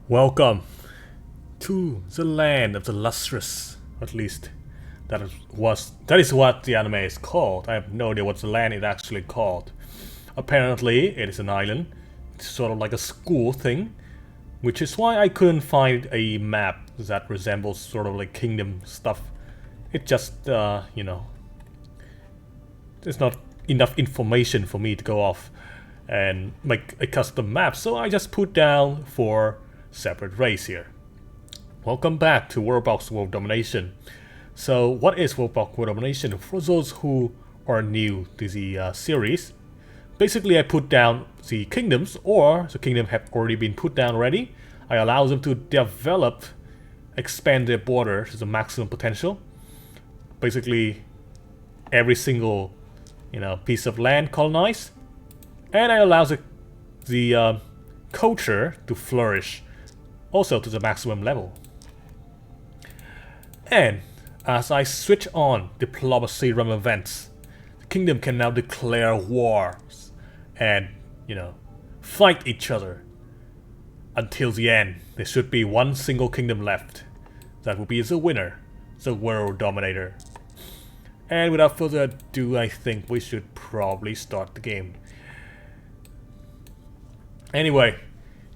Welcome to the land of the lustrous. At least that is what the anime is called. I have no idea what the land is actually called. Apparently, it is an island, it's sort of like a school thing, which is why I couldn't find a map that resembles sort of like kingdom stuff. It just, there's not enough information for me to go off and make a custom map, so I just put down for separate race here. Welcome back to WorldBox World Domination. So what is WorldBox World Domination? For those who are new to the series, basically I put down the kingdoms, or the kingdom have already been put down already. I allow them to develop, expand their border to the maximum potential. Basically every single piece of land colonized, and I allow the culture to flourish also to the maximum level. And as I switch on diplomacy realm events, the kingdom can now declare wars and, fight each other until the end. There should be one single kingdom left. That will be the winner, the world dominator. And without further ado, I think we should probably start the game. Anyway,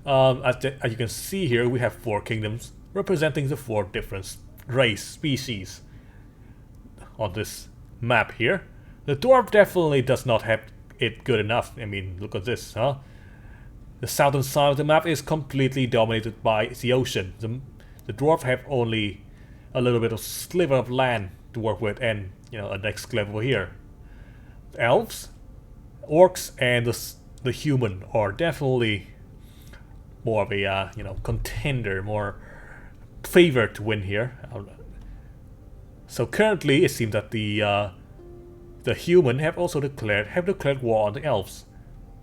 as you can see here, we have 4 kingdoms representing the 4 different race species on this map here. The dwarf definitely does not have it good enough. I mean, look at this, huh? The southern side of the map is completely dominated by the ocean. The dwarf have only a little bit of sliver of land to work with, and a next level here. The elves, orcs, and the human are definitely more of a contender, more favored to win here. So currently, it seems that the human have also declared war on the elves.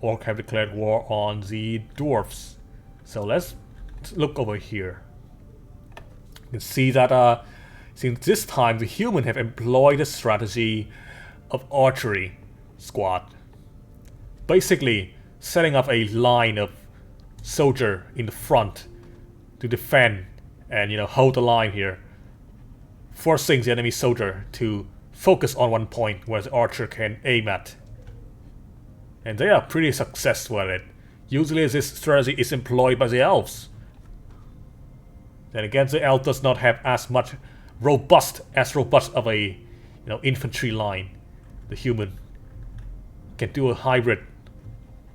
Orc have declared war on the dwarfs. So let's look over here. You can see that since this time the human have employed the strategy of archery squad. Basically, setting up a line of soldier in the front to defend and hold the line here, forcing the enemy soldier to focus on one point where the archer can aim at. And they are pretty successful at it. Usually this strategy is employed by the elves. Then again, the elf does not have as robust of a infantry line. The human can do a hybrid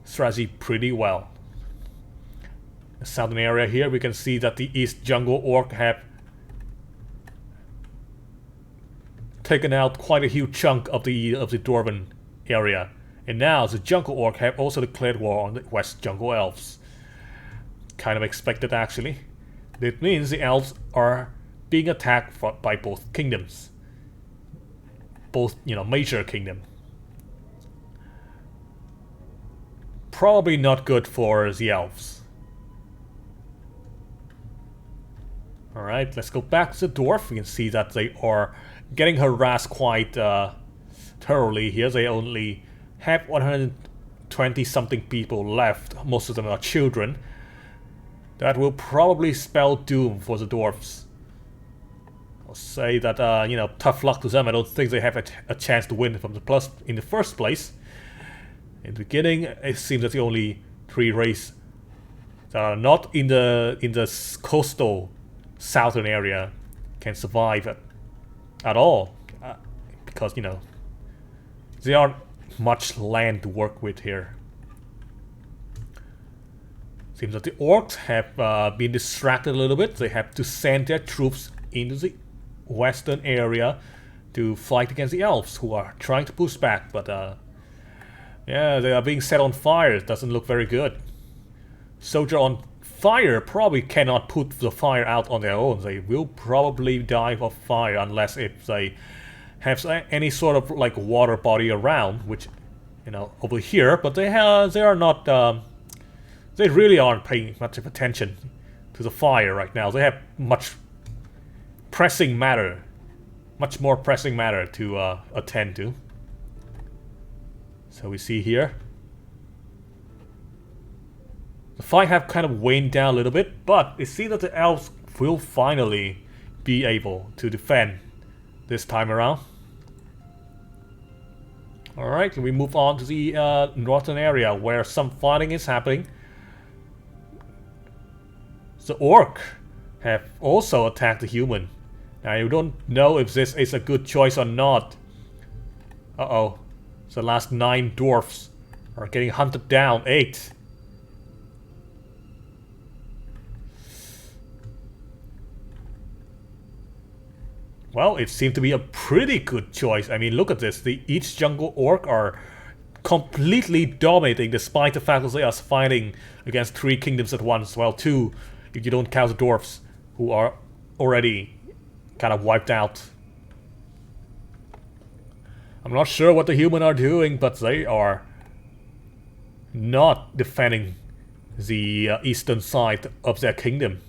strategy pretty well. The southern area here, we can see that the East Jungle Orc have taken out quite a huge chunk of the Dwarven area, and now the Jungle Orc have also declared war on the West Jungle Elves. Kind of expected, actually. That means the elves are being attacked by both kingdoms, both major kingdom. Probably not good for the elves. Alright, let's go back to the dwarf. We can see that they are getting harassed quite thoroughly here. They only have 120 something people left. Most of them are children. That will probably spell doom for the dwarfs. I'll say that, tough luck to them. I don't think they have a chance to win from the plus in the first place. In the beginning, it seems that the only 3 races that are not in the coastal southern area can survive at all, because there aren't much land to work with here. Seems that the orcs have been distracted a little bit. They have to send their troops into the western area to fight against the elves, who are trying to push back, but yeah, they are being set on fire. It doesn't look very good. Soldier on fire probably cannot put the fire out on their own. They will probably die of fire unless if they have any sort of like water body around, which over here. But they are not. They really aren't paying much of attention to the fire right now. They have much more pressing matter to attend to. So we see here fight have kind of waned down a little bit, but it seems that the elves will finally be able to defend this time around. Alright, we move on to the northern area where some fighting is happening. The orc have also attacked the human. Now you don't know if this is a good choice or not. Uh-oh. The last 9 dwarfs are getting hunted down. 8. Well, it seemed to be a pretty good choice. I mean, look at this. Each jungle orc are completely dominating despite the fact that they are fighting against 3 kingdoms at once. Well, 2 if you don't count the dwarfs who are already kind of wiped out. I'm not sure what the human are doing, but they are not defending the eastern side of their kingdom,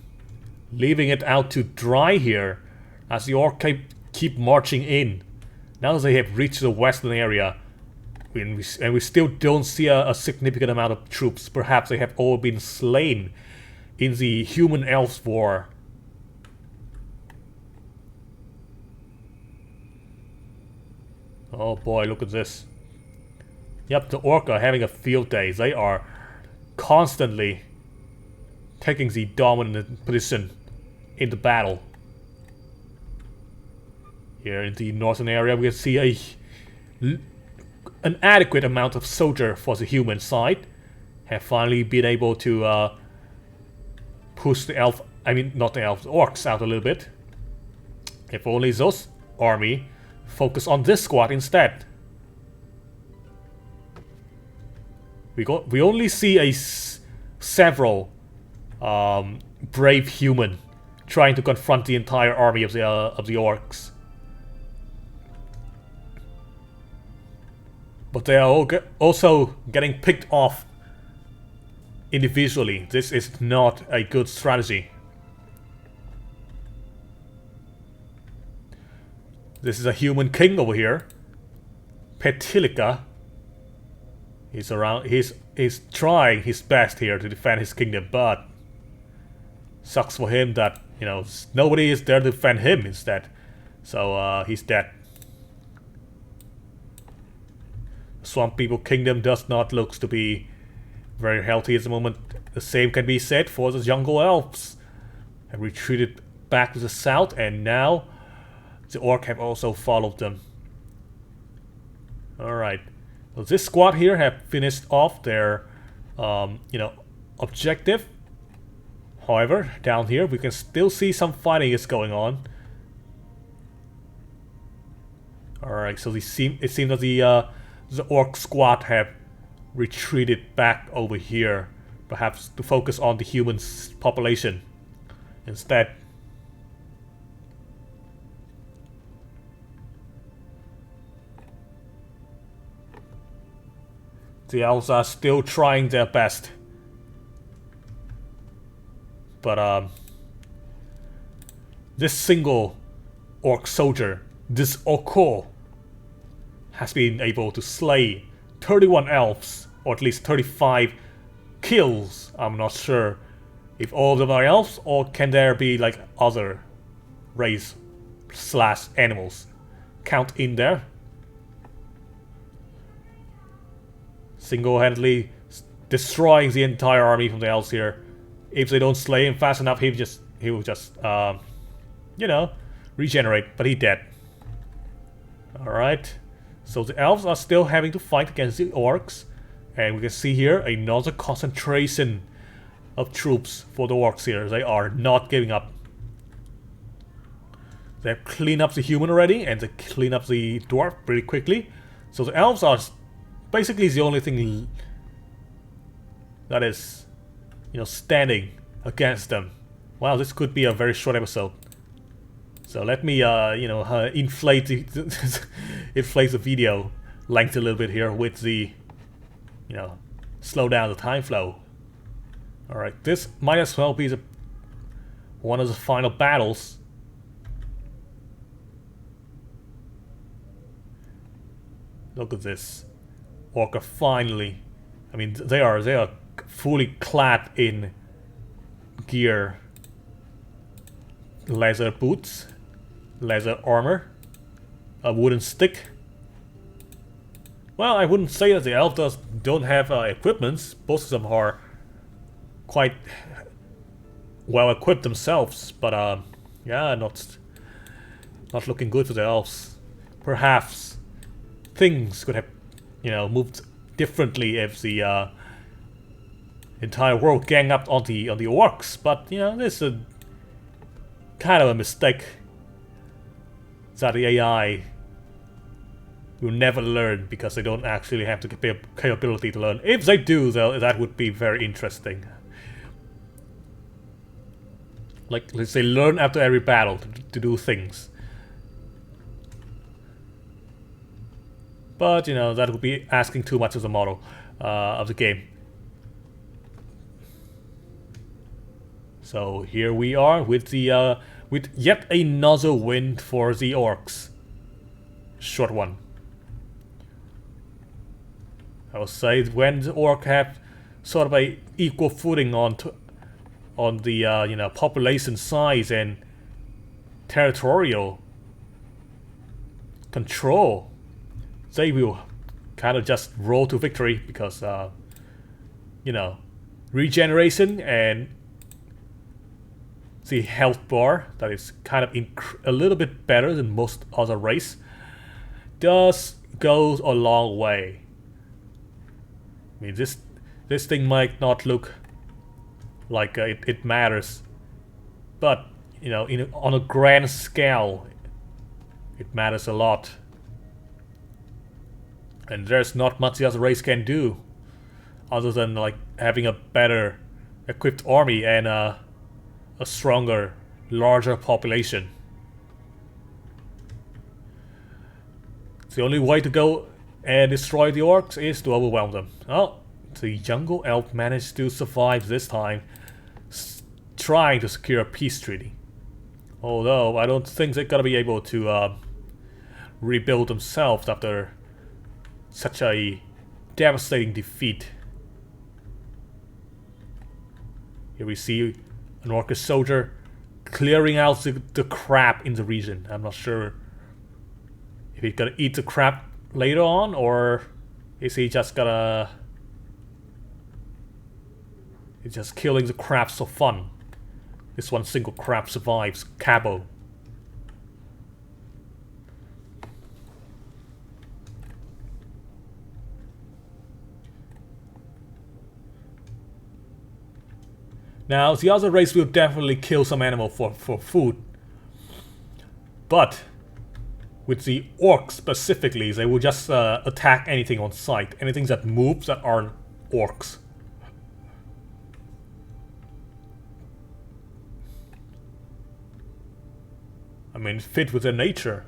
leaving it out to dry here as the orc keep marching in. Now they have reached the western area, and we still don't see a significant amount of troops. Perhaps they have all been slain in the human-elves war. Oh boy, look at this. Yep, the orc are having a field day. They are constantly taking the dominant position in the battle. Here in the northern area we can see an adequate amount of soldier for the human side. Have finally been able to push the elf, I mean not the elves, the orcs out a little bit. If only those army focus on this squad instead. We only see several brave human trying to confront the entire army of the orcs. But they are also getting picked off individually. This is not a good strategy. This is a human king over here, Petilica. He's around. He's trying his best here to defend his kingdom, but sucks for him that nobody is there to defend him instead. So he's dead. Swamp People Kingdom does not look to be very healthy at the moment. The same can be said for the Jungle Elves. Have retreated back to the south, and now the orc have also followed them. Alright. Well, this squad here have finished off their objective. However, down here we can still see some fighting is going on. Alright, so it seems that the orc squad have retreated back over here, perhaps to focus on the human population instead. The elves are still trying their best, but this single orc soldier, this Oko, has been able to slay 31 elves, or at least 35 kills. I'm not sure if all of them are elves, or can there be like other race / animals count in there. Single-handedly destroying the entire army from the elves here. If they don't slay him fast enough, he will just regenerate, but he dead. Alright. So the elves are still having to fight against the orcs, and we can see here another concentration of troops for the orcs here. They are not giving up. They have cleaned up the human already, and they clean up the dwarf pretty quickly. So the elves are basically the only thing that is, standing against them. Wow, this could be a very short episode. So let me, inflate the video length a little bit here with the, slow down the time flow. All right, this might as well be one of the final battles. Look at this. Orc are finally, they are fully clad in gear, leather boots, leather armor, a wooden stick. Well, I wouldn't say that the elves don't have equipments. Both of them are quite well equipped themselves, but yeah, not looking good for the elves. Perhaps things could have, moved differently if the entire world gang up on the orcs. But this is a kind of a mistake that the AI will never learn because they don't actually have the capability to learn. If they do, though, that would be very interesting. Like, let's say, learn after every battle to do things. But, that would be asking too much of the model of the game. So here we are with the with yet another win for the orcs. Short one. I would say when the orc have sort of a equal footing on the population size and territorial control, they will kind of just roll to victory because regeneration and the health bar that is kind of a little bit better than most other race does goes a long way. I mean, this thing might not look like it matters, but on a grand scale, it matters a lot. And there's not much the other race can do, other than like having a better equipped army and a stronger, larger population. The only way to go and destroy the orcs is to overwhelm them. Oh, the jungle elf managed to survive this time, trying to secure a peace treaty. Although I don't think they're gonna be able to rebuild themselves after such a devastating defeat. Here we see an orcish soldier clearing out the crap in the region. I'm not sure if he's gonna eat the crap later on, or is he just gonna... He's just killing the crabs for fun. This one single crab survives. Cabo. Now, the other race will definitely kill some animal for food. But with the orcs specifically, they will just attack anything on sight. Anything that moves that aren't orcs. I mean, fit with their nature.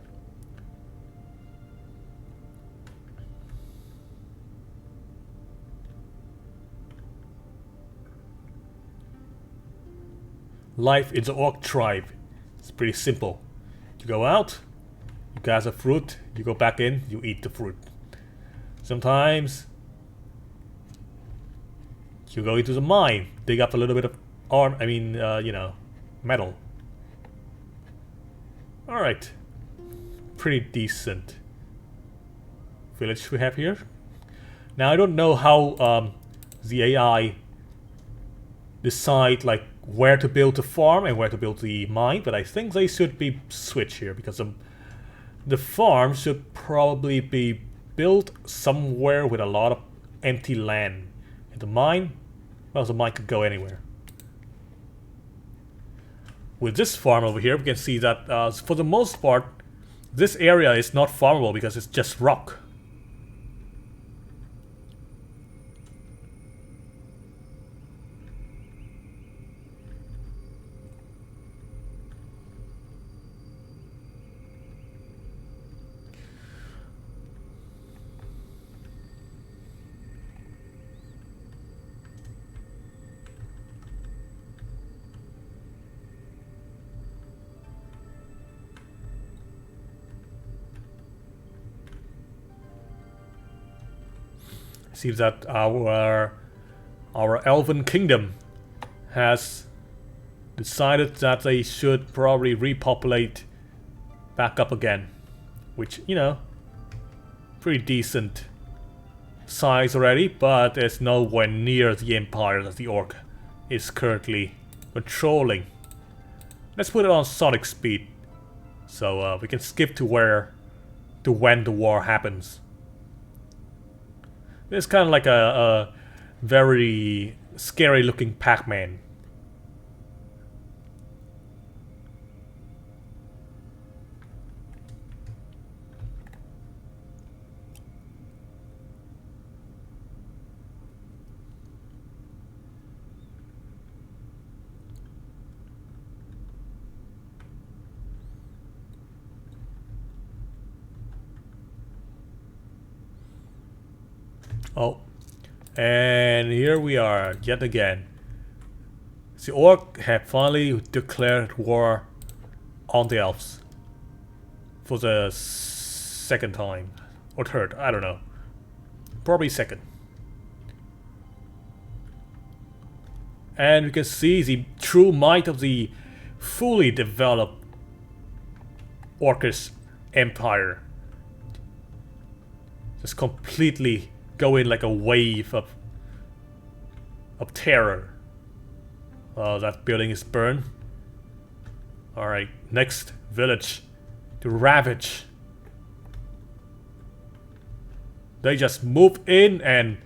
Life in the orc tribe. It's pretty simple. You go out, you gather fruit, you go back in, you eat the fruit. Sometimes you go into the mine, dig up a little bit of metal. Alright. Pretty decent village we have here. Now I don't know how the AI decide like where to build the farm and where to build the mine, but I think they should be switched here because the farm should probably be built somewhere with a lot of empty land. And the mine, well, the mine could go anywhere. With this farm over here, we can see that for the most part, this area is not farmable because it's just rock. Seems that our our elven kingdom has decided that they should probably repopulate back up again. Which, you know, pretty decent size already, but it's nowhere near the empire that the orc is currently controlling. Let's put it on sonic speed, so we can skip to when the war happens. It's kind of like a very scary looking Pac-Man. Oh, and here we are yet again. The orc have finally declared war on the elves for the second time or third, I don't know, probably second. And we can see the true might of the fully developed orcish empire just completely go in like a wave of terror. Oh, that building is burned. Alright, next village to ravage. They just moved in and,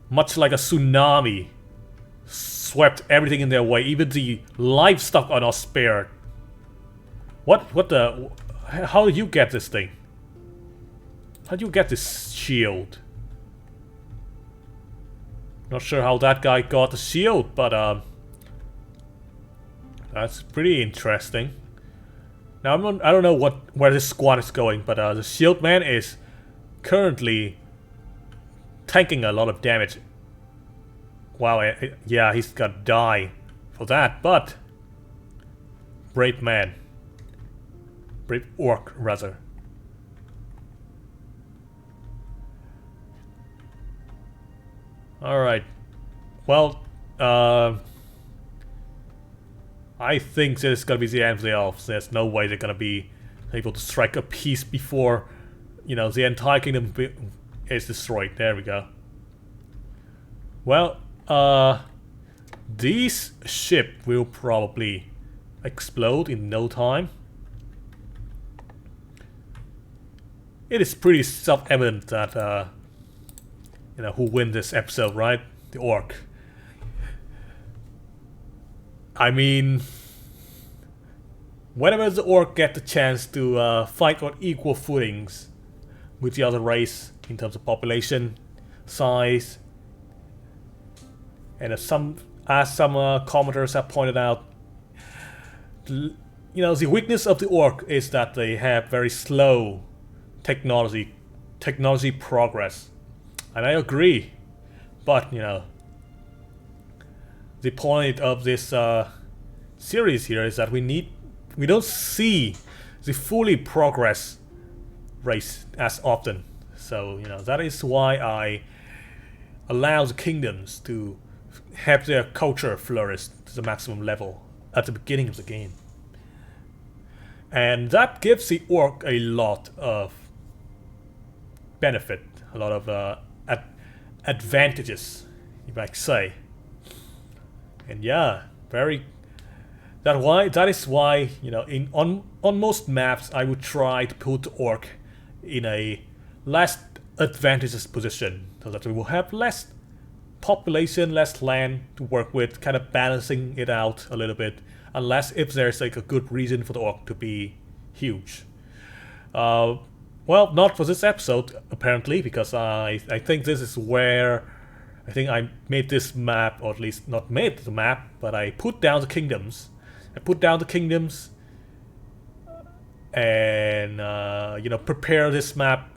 much like a tsunami, swept everything in their way. Even the livestock are not spared. What the... How did you get this thing? How did you get this shield? Not sure how that guy got the shield, but that's pretty interesting. Now I don't know where this squad is going, but the shield man is currently tanking a lot of damage. Wow, yeah, he's gonna die for that, but brave man, brave orc rather. Alright, well, I think this is gonna be the end of the elves. There's no way they're gonna be able to strike a peace before, you know, the entire kingdom is destroyed. There we go. Well, this ship will probably explode in no time. It is pretty self-evident that, you know, who wins this episode, right? The orc. I mean, whenever the orc get the chance to fight on equal footings with the other race in terms of population, size, and as some commenters have pointed out, you know, the weakness of the orc is that they have very slow technology progress. And I agree, but you know, the point of this series here is that we don't see the fully progressed race as often. So you know, that is why I allow the kingdoms to have their culture flourish to the maximum level at the beginning of the game, and that gives the orc a lot of benefit, a lot of advantages, you might say. And yeah, that is why, you know, on most maps I would try to put the orc in a less advantageous position, so that we will have less population, less land to work with, kind of balancing it out a little bit, unless if there's like a good reason for the orc to be huge. Well, not for this episode, apparently, because I think this is where I think I made this map, or at least not made the map, but I put down the kingdoms. And, you know, prepare this map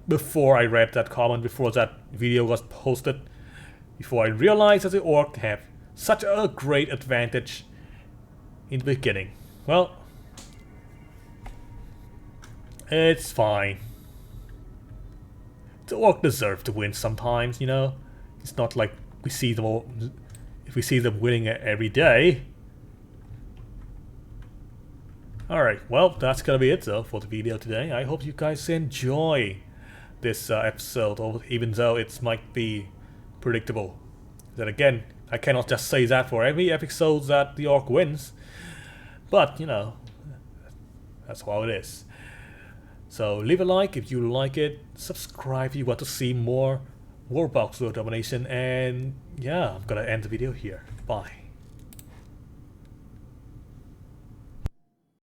before I read that comment, before that video was posted, before I realized that the orc have such a great advantage in the beginning. Well, it's fine. The orc deserves to win sometimes, you know? It's not like we see them if we see them winning every day. Alright, well, that's gonna be it though for the video today. I hope you guys enjoy this episode, even though it might be predictable. Then again, I cannot just say that for every episode that the orc wins. But, you know, that's how it is. So leave a like if you like it, subscribe if you want to see more WorldBox Domination, and yeah, I'm gonna end the video here. Bye.